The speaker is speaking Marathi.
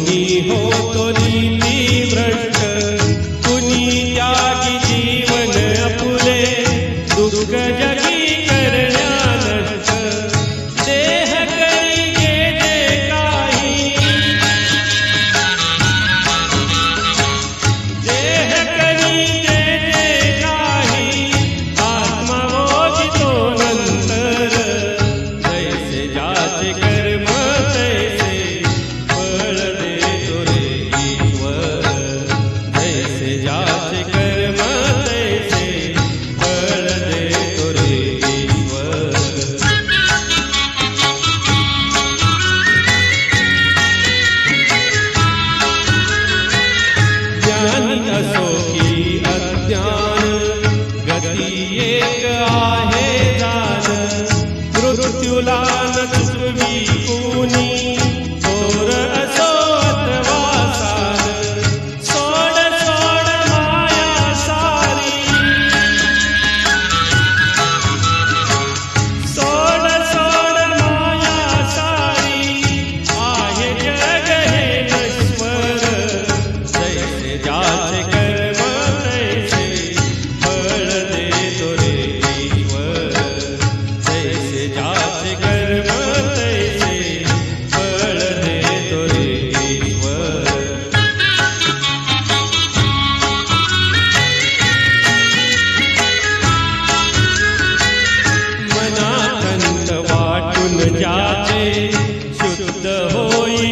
कुणी होतो नीती भ्रष्ट, कुणी त्यागी जीवन आपुले, दुःख जगी करण्या नष्ट. देह करी जे काही, देह करी जे काही, आत्मा भोगितो नंतर. जैसे ज्याचे कर्म तैसे फळ देतो रे ईश्वर. जैसे ज्याचे कर्म तैसे फळ देतो रे ईश्वर. ज्ञानी असो की अज्ञान, गती एक आहे जाण. मृत्यूला न चुकवी कुणी, थोर असो अथवा सार. सोड सोड माया सारी, सोड सोड माया सारी. आहे जग हे नश्वर. जैसे ज्याचे कर्म तैसे फळ देतो रे ईश्वर. जैसे ज्याचे कर्म तैसे फळ देतो रे ईश्वर. मनाखंत वाटून ज्याचे शुद्ध होई